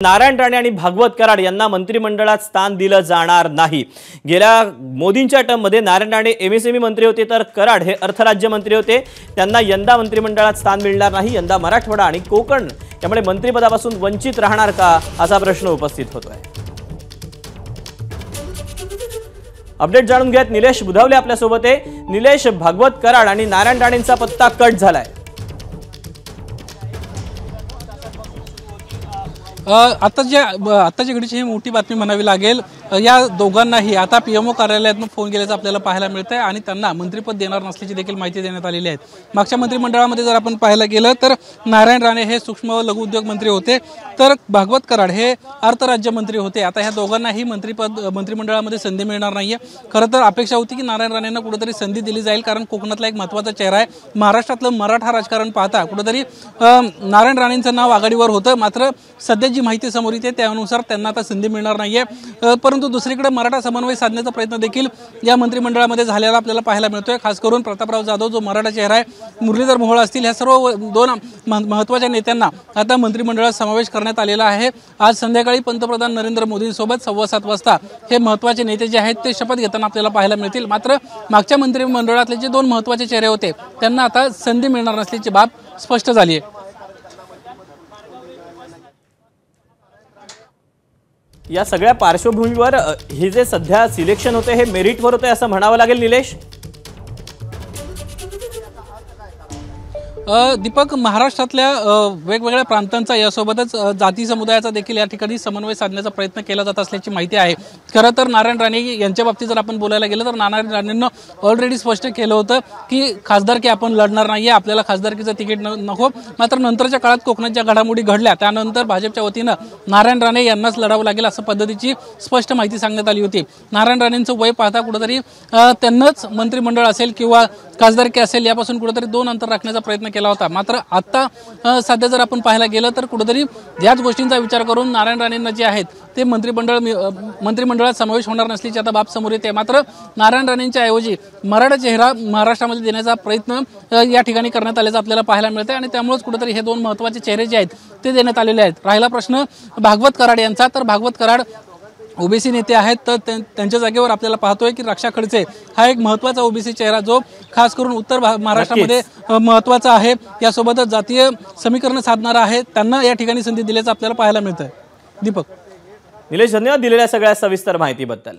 नारायण राणे आणि भागवत कराड यांना मंत्रिमंडळात स्थान दिलं जाणार नाही। गेल्या मोदींच्या टर्ममध्ये नारायण राणे एमएसएमई मंत्री होते तर कराड हे अर्थ राज्यमंत्री होते। त्यांना यंदा मंत्रिमंडळात स्थान मिळणार नाही। यंदा मराठवाडा आणि कोकण त्यामुळे मंत्रिपदापासून वंचित राहणार का असा प्रश्न उपस्थित होतोय। अपडेट जाणून घेत निलेश बुधावले आपल्या सोबत आहे। निलेश, भागवत कराड आणि नारायण राणेंचा पत्ता कट झालाय। आताच्या घडीची ही मोठी बातमी म्हणावी लागेल। या दोघांनाही आता पीएमओ कार्यालयातून फोन केल्याचं आपल्याला पाहायला मिळतंय आणि त्यांना मंत्रिपद देणार नसल्याची देखील माहिती देण्यात आलेली आहे। मागच्या मंत्रिमंडळामध्ये जर आपण पाहायला गेलं तर नारायण राणे हे सूक्ष्म व लघु उद्योग मंत्री होते तर भागवत कराड हे अर्थ राज्यमंत्री होते। आता ह्या दोघांनाही मंत्रिमंडळामध्ये संधी मिळणार नाहीये। खरं तर अपेक्षा होती की नारायण राणेंना कुठेतरी संधी दिली जाईल, कारण कोकणातला एक महत्त्वाचा चेहरा आहे। महाराष्ट्रातलं मराठा राजकारण पाहता कुठेतरी नारायण राणेंचं नाव आघाडीवर होतं, मात्र सध्या जी माहिती समोर येते त्यानुसार त्यांना आता संधी मिळणार नाहीये। परंतु दुसरीकडे मराठा समन्वय साधण्याचा प्रयत्न देखील या मंत्रिमंडळामध्ये झालेला आपल्याला पाहायला मिळतोय। खास करून प्रतापराव जाधव जो मराठा चेहरा आहे, मुरलीधर मोहोळ असतील, ह्या सर्व दोन महत्त्वाच्या नेत्यांना आता मंत्रिमंडळात समावेश करण्यात आलेला आहे। आज संध्याकाळी पंतप्रधान नरेंद्र मोदींसोबत 7:15 वाजता हे महत्त्वाचे नेते जे आहेत ते शपथ घेताना आपल्याला पाहायला मिळतील। मात्र मागच्या मंत्रिमंडळातले जे दोन महत्त्वाचे चेहरे होते त्यांना आता संधी मिळणार नसल्याची बाब स्पष्ट झाली आहे। या सगळ्या पार्श्वभूमीवर हे जे सध्या सिलेक्शन होते हे मेरिटवर होते असं म्हणावं लागेल निलेश। दीपक, महाराष्ट्रातल्या वेगवेगळ्या प्रांतांचा यासोबतच जाती समुदायाचा देखील या ठिकाणी समन्वय साधण्याचा प्रयत्न केला जात असल्याची माहिती आहे। खरं तर नारायण राणे यांच्या बाबतीत जर आपण बोलायला गेलं तर नारायण राणेंना ऑलरेडी स्पष्ट केलं होतं की खासदारकी आपण लढणार नाहीये, आपल्याला खासदारकीचं तिकीट नको। मात्र नंतरच्या काळात कोकणाच्या घडामोडी घडल्या, त्यानंतर भाजपच्या वतीनं नारायण राणे यांनाच लढावं लागेल असं पद्धतीची स्पष्ट माहिती सांगण्यात आली होती। नारायण राणेंचं वय पाहता कुठेतरी त्यांनाच मंत्रिमंडळ असेल किंवा खासदारकी असेल यापासून कुठेतरी दोन अंतर राखण्याचा प्रयत्न केला होता। मात्र आता सध्या जर आपण पाहायला गेलं तर कुठेतरी याच गोष्टींचा विचार करून नारायण राणेंना जे आहेत ते मंत्रिमंडळात समावेश होणार नसल्याची आता बाब समोर येते। मात्र नारायण राणेंच्या ऐवजी मराठा चेहरा महाराष्ट्रामध्ये देण्याचा प्रयत्न या ठिकाणी करण्यात आल्याचं आपल्याला पाहायला मिळते आणि त्यामुळेच कुठेतरी हे दोन महत्त्वाचे चेहरे जे आहेत ते देण्यात आलेले आहेत। राहिला प्रश्न भागवत कराड यांचा, तर भागवत कराड ओबीसी नेते आहेत तर त्यांच्या जागेवर आपल्याला पाहतोय की रक्षा खडसे हा एक महत्त्वाचा ओबीसी चेहरा जो खास करून उत्तर महाराष्ट्रामध्ये महत्त्वाचा आहे, यासोबतच जातीय समीकरण साधणारा आहे, त्यांना या ठिकाणी संधी दिल्याचं आपल्याला पाहायला मिळतंय। दीपक, निलेश, धन्यवाद दिलेल्या सगळ्या सविस्तर माहितीबद्दल।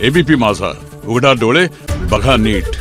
एबीपी माझा, उघडा डोळे बघा नीट।